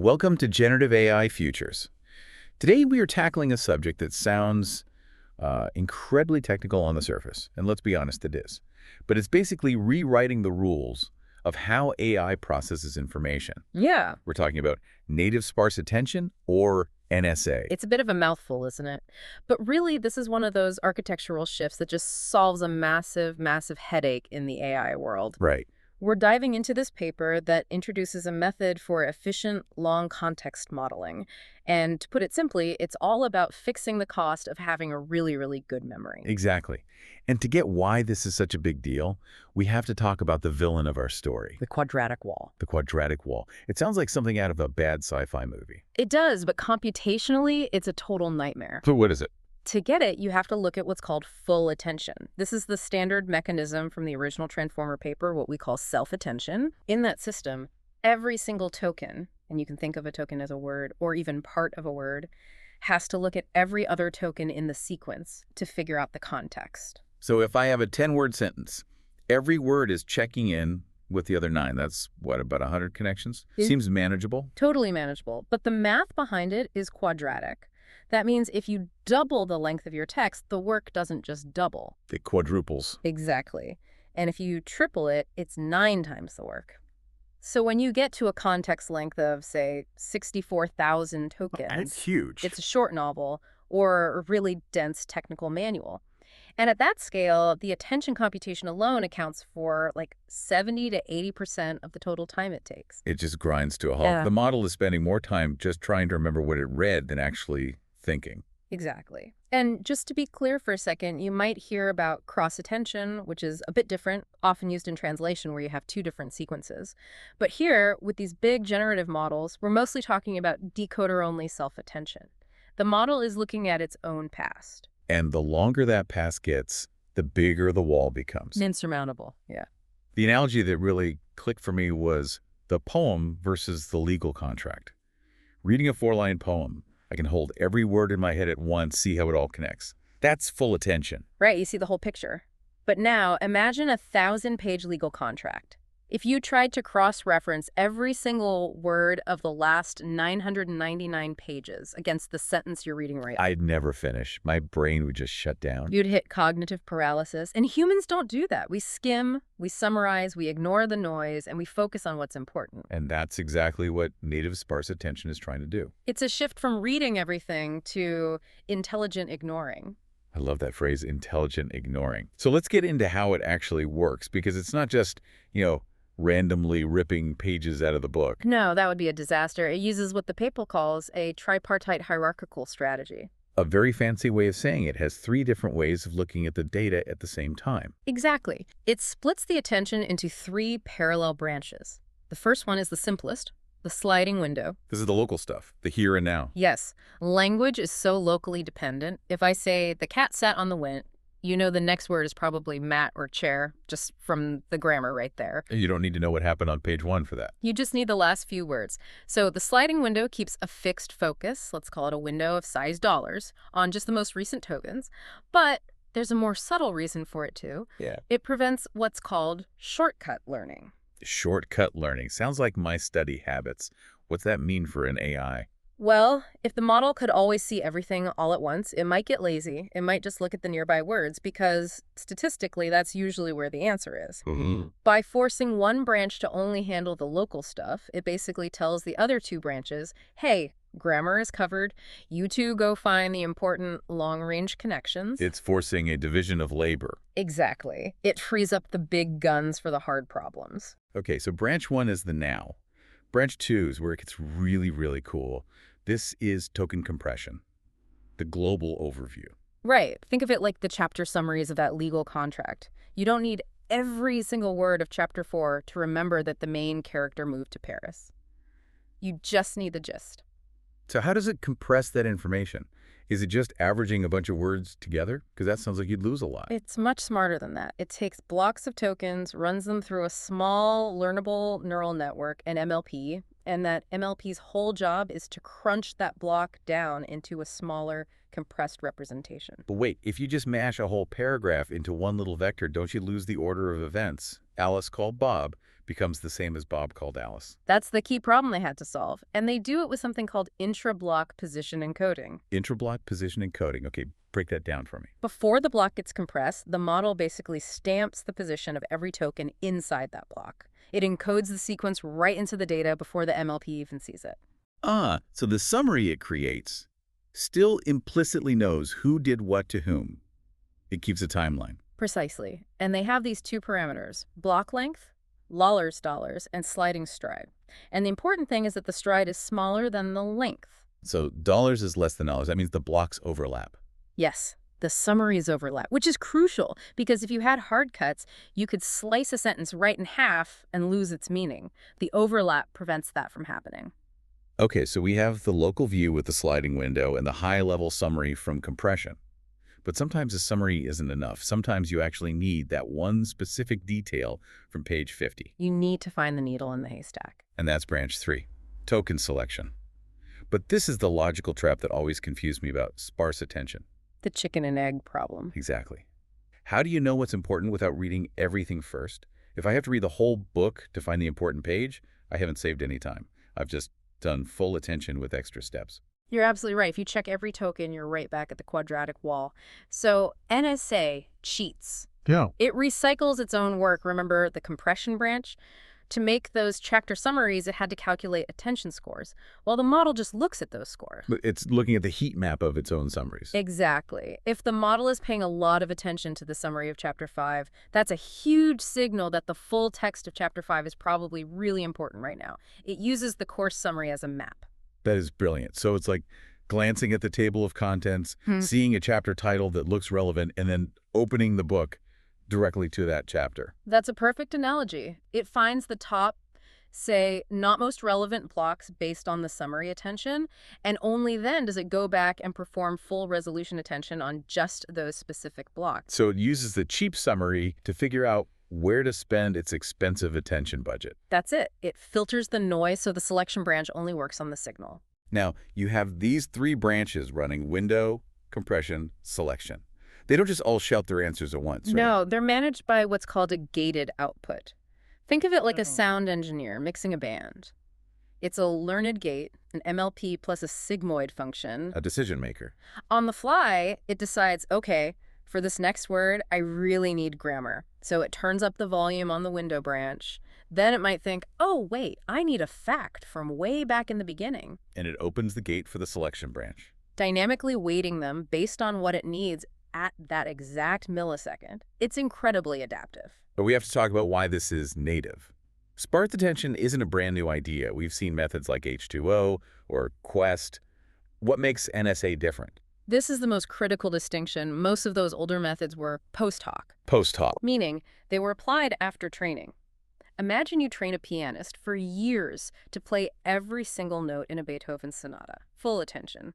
Welcome to Generative AI Futures. Today we are tackling a subject that sounds incredibly technical on the surface, and let's be honest, it is. But it's basically rewriting the rules of how AI processes information. Yeah. We're talking about Native Sparse Attention, or NSA. It's a bit of a mouthful, isn't it? But really, this is one of those architectural shifts that just solves a massive, massive headache in the AI world. Right. We're diving into this paper that introduces a method for efficient long context modeling. And to put it simply, it's all about fixing the cost of having a really, really good memory. Exactly. And to get why this is such a big deal, we have to talk about the villain of our story. The Quadratic Wall. The Quadratic Wall. It sounds like something out of a bad sci-fi movie. It does, but computationally, it's a total nightmare. So what is it? To get it, you have to look at what's called full attention. This is the standard mechanism from the original Transformer paper, what we call self-attention. In that system, every single token, and you can think of a token as a word or even part of a word, has to look at every other token in the sequence to figure out the context. So if I have a 10-word sentence, every word is checking in with the other 9. That's, what, about 100 connections? Seems manageable. Totally manageable. But the math behind it is quadratic. That means if you double the length of your text, the work doesn't just double. It quadruples. Exactly. And if you triple it, it's 9 times the work. So when you get to a context length of, say, 64,000 tokens, That's huge. it's a short novel or a really dense technical manual. And at that scale, the attention computation alone accounts for like 70 to 80% of the total time it takes. It just grinds to a halt. Yeah. The model is spending more time just trying to remember what it read than actually thinking. Exactly. And just to be clear for a second, you might hear about cross-attention, which is a bit different, often used in translation where you have 2 different sequences. But here, with these big generative models, we're mostly talking about decoder-only self-attention. The model is looking at its own past. And the longer that past gets, the bigger the wall becomes. Insurmountable, yeah. The analogy that really clicked for me was the poem versus the legal contract. Reading a 4-line poem, I can hold every word in my head at once, see how it all connects. That's full attention. Right, you see the whole picture. But now, imagine a 1,000-page legal contract. If you tried to cross-reference every single word of the last 999 pages against the sentence you're reading right now, I'd never finish. My brain would just shut down. you'd hit cognitive paralysis. And humans don't do that. We skim, we summarize, we ignore the noise, and we focus on what's important. And that's exactly what Native Sparse Attention is trying to do. It's a shift from reading everything to intelligent ignoring. I love that phrase, intelligent ignoring. So let's get into how it actually works, because it's not just, randomly ripping pages out of the book. No, that would be a disaster. It uses what the paper calls a tripartite hierarchical strategy. A very fancy way of saying it has 3 different ways of looking at the data at the same time. Exactly. It splits the attention into 3 parallel branches. The first one is the simplest, the sliding window. This is the local stuff, the here and now. Yes, language is so locally dependent. If I say, the cat sat on the wint, you know the next word is probably mat or chair, just from the grammar right there. You don't need to know what happened on page 1 for that. You just need the last few words. So the sliding window keeps a fixed focus, let's call it a window of size dollars, on just the most recent tokens. But there's a more subtle reason for it too. Yeah. It prevents what's called shortcut learning. Shortcut learning. Sounds like my study habits. What's that mean for an AI? Well, if the model could always see everything all at once, it might get lazy. It might just look at the nearby words because, statistically, that's usually where the answer is. By forcing one branch to only handle the local stuff, it basically tells the other 2 branches, hey, grammar is covered. You 2 go find the important long-range connections. It's forcing a division of labor. Exactly. It frees up the big guns for the hard problems. Okay, so branch 1 is the now. Branch 2 is where it gets really, really cool. This is token compression, the global overview. Right. Think of it like the chapter summaries of that legal contract. You don't need every single word of chapter 4 to remember that the main character moved to Paris. You just need the gist. So how does it compress that information? Is it just averaging a bunch of words together? Because that sounds like you'd lose a lot. It's much smarter than that. It takes blocks of tokens, runs them through a small learnable neural network, an MLP, and that MLP's whole job is to crunch that block down into a smaller, compressed representation. But wait, if you just mash a whole paragraph into one little vector, don't you lose the order of events? Alice called Bob, becomes the same as Bob called Alice. That's the key problem they had to solve, and they do it with something called intra-block position encoding. Intra-block position encoding. Okay, break that down for me. Before the block gets compressed, the model basically stamps the position of every token inside that block. It encodes the sequence right into the data before the MLP even sees it. So the summary it creates still implicitly knows who did what to whom. It keeps a timeline. Precisely. And they have these two parameters, block length, $, and sliding stride. And the important thing is that the stride is smaller than the length. So dollars is less than dollars. That means the blocks overlap. Yes, the summaries overlap, which is crucial because if you had hard cuts, you could slice a sentence right in half and lose its meaning. The overlap prevents that from happening. Okay, so we have the local view with the sliding window and the high-level summary from compression. But sometimes a summary isn't enough. Sometimes you actually need that one specific detail from page 50. You need to find the needle in the haystack. And that's branch 3, token selection. But this is the logical trap that always confused me about sparse attention. The chicken and egg problem. Exactly. How do you know what's important without reading everything first? If I have to read the whole book to find the important page, I haven't saved any time. I've just done full attention with extra steps. You're absolutely right. If you check every token, you're right back at the quadratic wall. So NSA cheats. Yeah. It recycles its own work. Remember the compression branch? To make those chapter summaries, it had to calculate attention scores. Well, the model just looks at those scores. It's looking at the heat map of its own summaries. Exactly. If the model is paying a lot of attention to the summary of Chapter 5, that's a huge signal that the full text of Chapter 5 is probably really important right now. It uses the course summary as a map. That is brilliant. So it's like glancing at the table of contents, seeing a chapter title that looks relevant, and then opening the book directly to that chapter. That's a perfect analogy. It finds the top, say, not most relevant blocks based on the summary attention, and only then does it go back and perform full resolution attention on just those specific blocks. So it uses the cheap summary to figure out where to spend its expensive attention budget. That's it. It filters the noise so the selection branch only works on the signal. Now, you have these 3 branches running window, compression, selection. They don't just all shout their answers at once, right? No, they're managed by what's called a gated output. Think of it like a sound engineer mixing a band. It's a learned gate, an MLP plus a sigmoid function. A decision maker. On the fly, it decides, okay, for this next word, I really need grammar. So it turns up the volume on the window branch. Then it might think, oh, wait, I need a fact from way back in the beginning. And it opens the gate for the selection branch. Dynamically weighting them based on what it needs at that exact millisecond. It's incredibly adaptive. But we have to talk about why this is native. Sparse attention isn't a brand new idea. We've seen methods like H2O or Quest. What makes NSA different? This is the most critical distinction. Most of those older methods were post hoc. Post hoc. Meaning they were applied after training. Imagine you train a pianist for years to play every single note in a Beethoven sonata, full attention.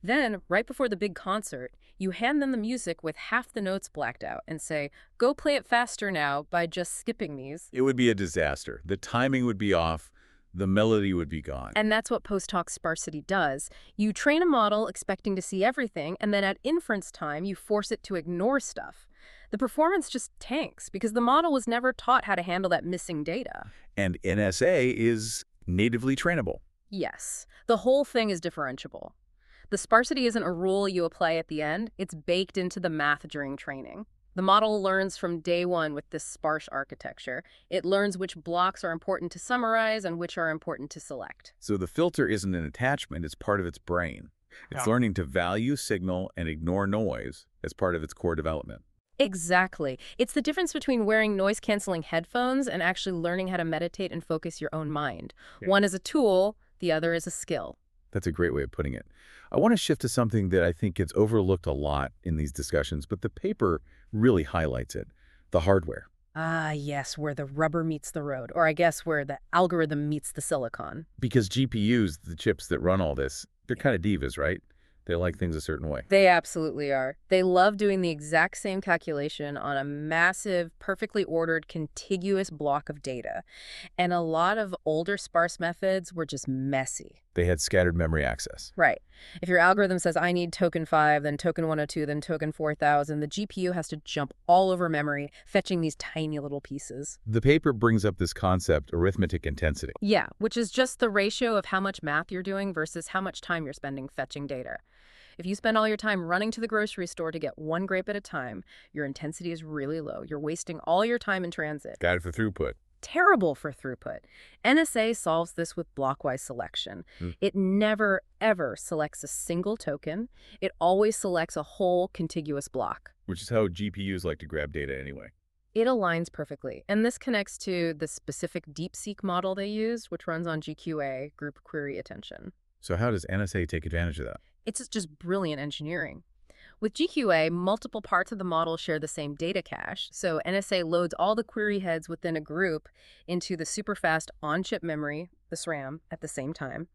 Then, right before the big concert, you hand them the music with half the notes blacked out and say, go play it faster now by just skipping these. It would be a disaster. The timing would be off. The melody would be gone. And that's what post-hoc sparsity does. You train a model expecting to see everything, and then at inference time, you force it to ignore stuff. The performance just tanks because the model was never taught how to handle that missing data. And NSA is natively trainable. Yes. The whole thing is differentiable. The sparsity isn't a rule you apply at the end. It's baked into the math during training. The model learns from day one with this sparse architecture. It learns which blocks are important to summarize and which are important to select. So the filter isn't an attachment, it's part of its brain. It's learning to value signal and ignore noise as part of its core development. Exactly. It's the difference between wearing noise-canceling headphones and actually learning how to meditate and focus your own mind. One is a tool, the other is a skill. That's a great way of putting it. I want to shift to something that I think gets overlooked a lot in these discussions, but the paper really highlights it, the hardware. Ah, yes, where the rubber meets the road, or I guess where the algorithm meets the silicon. Because GPUs, the chips that run all this, they're kind of divas, right? They like things a certain way. They absolutely are. They love doing the exact same calculation on a massive, perfectly ordered, contiguous block of data. And a lot of older sparse methods were just messy. They had scattered memory access. Right. If your algorithm says, I need token 5, then token 102, then token 4000, the GPU has to jump all over memory, fetching these tiny little pieces. The paper brings up this concept, arithmetic intensity. Yeah, which is just the ratio of how much math you're doing versus how much time you're spending fetching data. If you spend all your time running to the grocery store to get one grape at a time, your intensity is really low. You're wasting all your time in transit. Got it for throughput. Terrible for throughput. NSA solves this with blockwise selection. It never, ever selects a single token. It always selects a whole contiguous block. Which is how GPUs like to grab data anyway. It aligns perfectly. And this connects to the specific DeepSeek model they use, which runs on GQA, Group Query Attention. So how does NSA take advantage of that? It's just brilliant engineering. With GQA, multiple parts of the model share the same data cache, so NSA loads all the query heads within a group into the superfast on-chip memory, the SRAM, at the same time.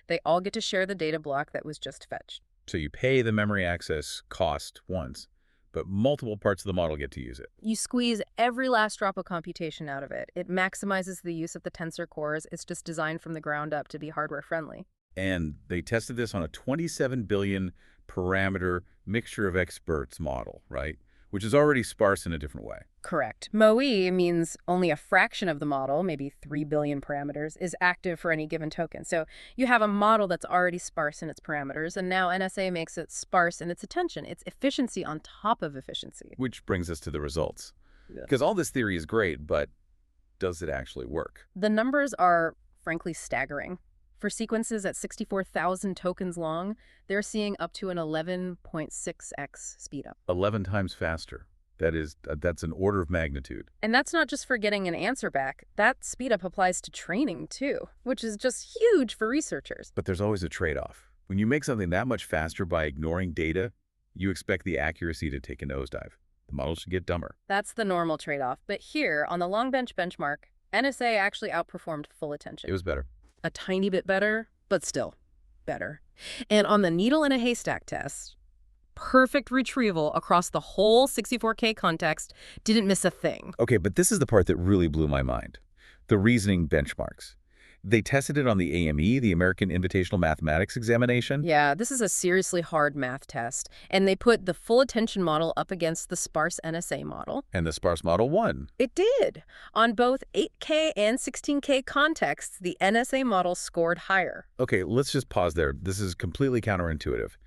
They all get to share the data block that was just fetched. So you pay the memory access cost once, but multiple parts of the model get to use it. You squeeze every last drop of computation out of it. It maximizes the use of the tensor cores. It's just designed from the ground up to be hardware-friendly. And they tested this on a 27 billion parameter mixture of experts model, right? Which is already sparse in a different way. Correct. MoE means only a fraction of the model, maybe 3 billion parameters, is active for any given token. So you have a model that's already sparse in its parameters, and now NSA makes it sparse in its attention. It's efficiency on top of efficiency. Which brings us to the results. Yeah. Because all this theory is great, but does it actually work? The numbers are, frankly, staggering. For sequences at 64,000 tokens long, they're seeing up to an 11.6x speedup. 11 times faster. That's an order of magnitude. And that's not just for getting an answer back. That speedup applies to training, too, which is just huge for researchers. But there's always a trade-off. When you make something that much faster by ignoring data, you expect the accuracy to take a nosedive. The model should get dumber. That's the normal trade-off. But here, on the long bench benchmark, NSA actually outperformed full attention. It was better. A tiny bit better, but still better. And on the needle in a haystack test, perfect retrieval across the whole 64K context, didn't miss a thing. Okay, but this is the part that really blew my mind. The reasoning benchmarks. They tested it on the AME, the American Invitational Mathematics Examination. Yeah, this is a seriously hard math test. And they put the full attention model up against the sparse NSA model. And the sparse model won. It did. On both 8K and 16K contexts, the NSA model scored higher. Okay, let's just pause there. This is completely counterintuitive.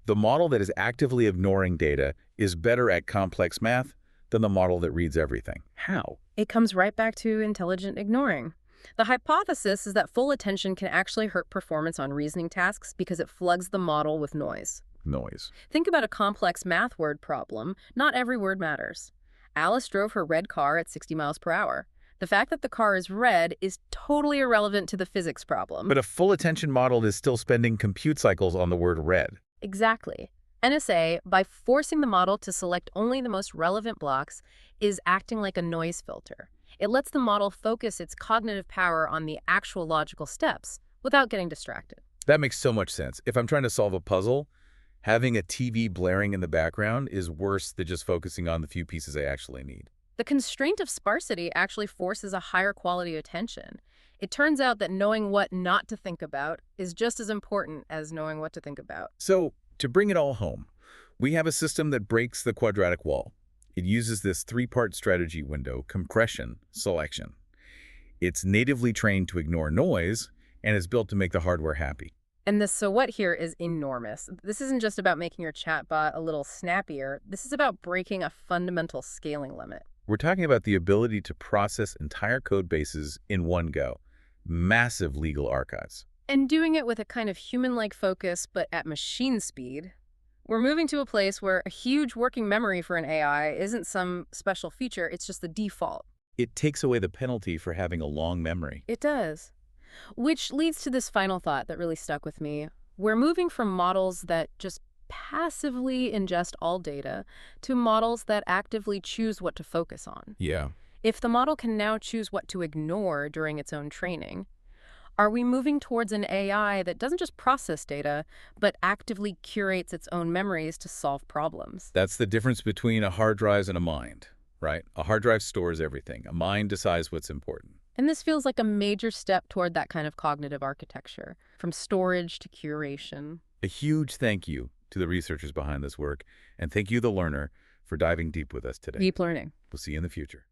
The model that is actively ignoring data is better at complex math than the model that reads everything. How? It comes right back to intelligent ignoring. The hypothesis is that full attention can actually hurt performance on reasoning tasks because it floods the model with noise. Noise. Think about a complex math word problem. Not every word matters. Alice drove her red car at 60 miles per hour. The fact that the car is red is totally irrelevant to the physics problem. But a full attention model is still spending compute cycles on the word red. Exactly. NSA, by forcing the model to select only the most relevant blocks, is acting like a noise filter. It lets the model focus its cognitive power on the actual logical steps without getting distracted. That makes so much sense. If I'm trying to solve a puzzle, having a TV blaring in the background is worse than just focusing on the few pieces I actually need. The constraint of sparsity actually forces a higher quality attention. It turns out that knowing what not to think about is just as important as knowing what to think about. So, to bring it all home, we have a system that breaks the quadratic wall. It uses this three-part strategy window: compression, selection. It's natively trained to ignore noise, and is built to make the hardware happy. And the so what here is enormous. This isn't just about making your chatbot a little snappier. This is about breaking a fundamental scaling limit. We're talking about the ability to process entire code bases in one go. Massive legal archives. And doing it with a kind of human-like focus, but at machine speed. We're moving to a place where a huge working memory for an AI isn't some special feature, it's just the default. It takes away the penalty for having a long memory. It does. Which leads to this final thought that really stuck with me. We're moving from models that just passively ingest all data to models that actively choose what to focus on. Yeah. If the model can now choose what to ignore during its own training, are we moving towards an AI that doesn't just process data, but actively curates its own memories to solve problems? That's the difference between a hard drive and a mind, right? A hard drive stores everything. A mind decides what's important. And this feels like a major step toward that kind of cognitive architecture, from storage to curation. A huge thank you to the researchers behind this work, and thank you, the learner, for diving deep with us today. Deep learning. We'll see you in the future.